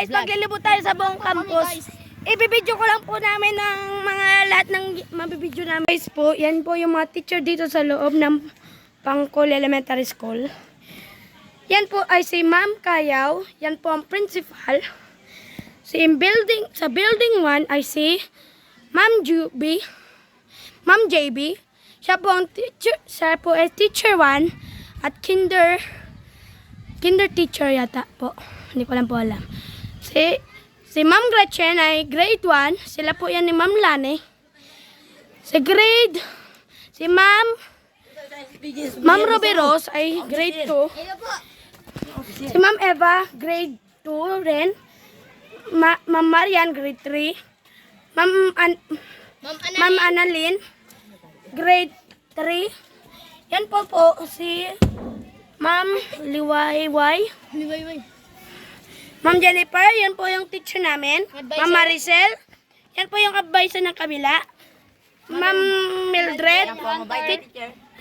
guys, maglilibot tayo sa buong campus. Ibibidyo ko lang po namin ng mga lahat ng mabibidyo namin. Guys po, yan po yung mga teacher dito sa loob ng Pangkol Elementary School. Yan po ay si Ma'am Kayaw. Yan po ang principal. Sa building 1 ay si Ma'am JB. Siya po ang teacher, siya po ay teacher 1 at kinder teacher yata po. Hindi ko lang po alam. Si Ma'am Gretchen ay grade 1. Sila po yan ni Ma'am Lani. Si Ma'am Ruby Rose ay grade 2. Si Ma'am Eva, grade 2 rin. Ma'am Marian, grade 3. Ma'am Annalyn, grade 3. Yan po si Ma'am Liwayway. Ma'am Jennifer, yan po yung teacher namin. Ma'am Maricel, yan po yung advisor ng kabila. Ma'am Mildred,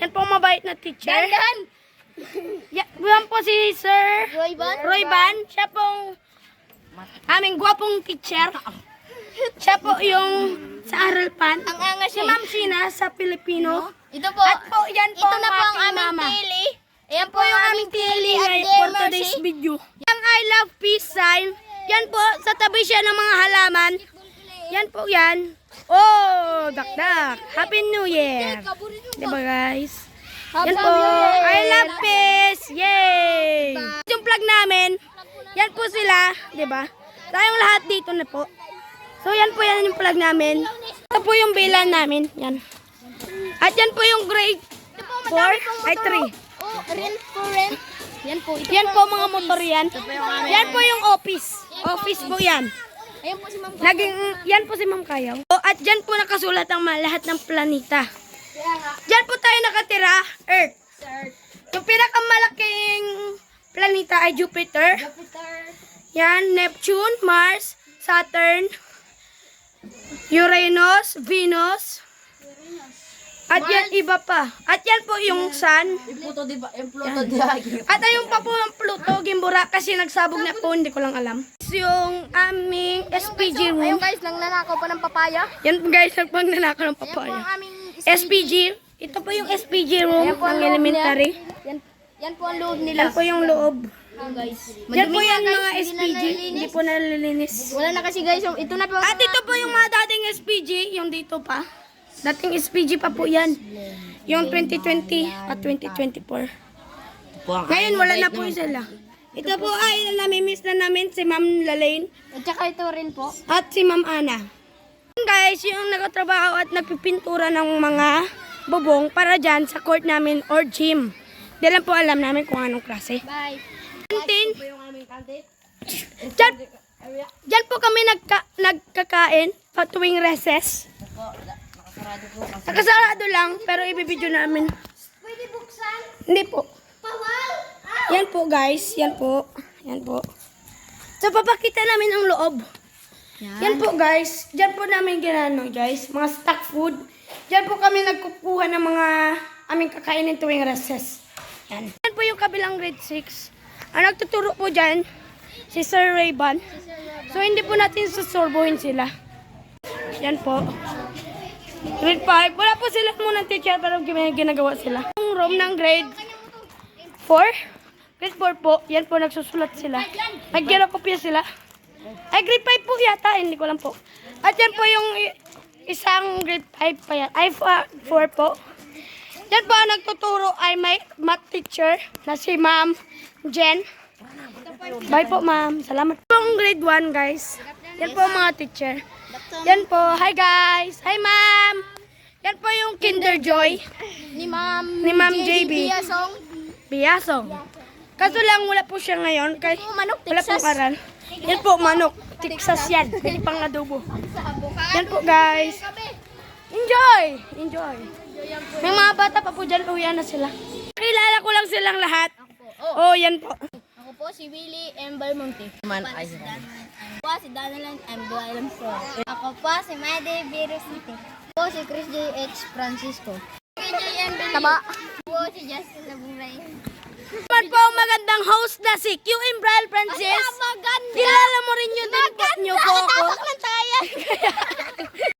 yan po ang mabait na teacher. Yan po si Sir Royban, siya pong aming gwapong teacher. Siya po yung sa Aralpan. Ang angas Si Ma'am Sina sa Pilipino. Ito po. At po, yan po Ito na po ang aking aming mama. tili. Yan po yung aming tili for today's video. Ang I love peace sign. Yan po, sa tabi siya ng mga halaman. Yan po yan. Oh, dakdak. Happy New Year. Diba guys? Yan po. I love peace. Yay! Yung plug namin. Yan po sila. Diba? Tayong lahat dito na po. So yan po yan yung plug namin. Ito po yung bilan namin. Yan. At yan po yung grade 4 ay 3. Oh, rent for rent. Yan po. Ito Yan po mga motor yan. Yan po yung office. Office po yan. Ayan po si Ma'am. Yan po si Ma'am Kayaw. At dyan po nakasulat ang lahat ng planeta. Dyan po tayo nakatira, Earth. Yung pinakamalaking planeta ay Jupiter. Yan, Neptune, Mars, Saturn, Uranus, Venus. At yan iba pa. At yan po yung Sun. At ayun pa po ang Pluto, Gimbura, kasi nagsabog na po, hindi ko lang alam. Yung aming SPG room. Ayun guys, nangnanakaw pa ng papaya. Yan po guys, nagpangnanakaw ng Yan po papaya. ang aming SPG. Ito po yung SPG room Yan po ang ng loob elementary. Yan po ang loob nila. Yan po yung loob. Guys. Yan po Madumi yung na, mga guys. Hindi na SPG. nalilinis. Hindi po nalilinis. Wala na kasi guys. Ito na po. At ito po yung mga dating SPG. Yung dito pa. Dating SPG pa po yan. Yung 2020 at 2024. Ngayon wala na po sila. Ito po ay namimiss na namin si Ma'am Lalaine At saka ito rin po. at si Ma'am Ana. Guys, yung nagtatrabaho at nagpipintura ng mga bubong para dyan sa court namin or gym. Di lang po alam namin kung anong klase. Bye. Canteen. Dyan po kami nagkakain pa tuwing recess. Nakasarado lang, pero ibibidyo namin. Pwede buksan? Hindi po. Bawal? Yan po guys, yan po. Yan po. So papakita namin ang loob. Yan po guys, dyan po namin ginano guys, mga stock food. Dyan po kami nagkukuha ng mga aming kakainin tuwing recess. Yan. Yan po yung kabilang grade 6. Ang nagtuturo po dyan, si Sir Rayban. So hindi po natin susorbohin sila. Yan po. Grade 5. Wala po sila muna teacher pero ginagawa sila. Yung room ng grade 4. Grade 4 po. Yan po nagsusulat sila. Nagkira-kopya sila. Ay grade 5 po yata. Hindi ko lang po. At yan po yung isang grade 5 pa yan. Ay 4 po. Yan po ang nagtuturo ay may math teacher na si Ma'am Jen. Bye po ma'am. Salamat po ang grade 1 guys. Yan po ang mga teacher. Yan po. Hi guys. Hi ma'am. Yan po yung Kinder Joy Ni Ma'am JB. Biasong. Biyasong. Kaso lang wala po siya ngayon. Kaya Ito manok, wala Texas. pong aral. Yan po manok. Texas yan. Pwede pang adobo. Sa avocado. Yan po guys. Enjoy! Enjoy. May mga bata pa po dyan. Uwian na sila. Kilala ko lang silang lahat. Oh, yan po. Ako po si Willie M. Balmonte. Ako po si Danalan M. Dualamso. Ako po si Made Virusite. Ako po si Chris J. H. Francisco. KJ M. Taba. Ako po si Justin Laburay. Naman po ang magandang host na si Q. Imbral Francis. Maganda. Kilala mo rin yun din po, niyo po ako. Tatak ng tayo.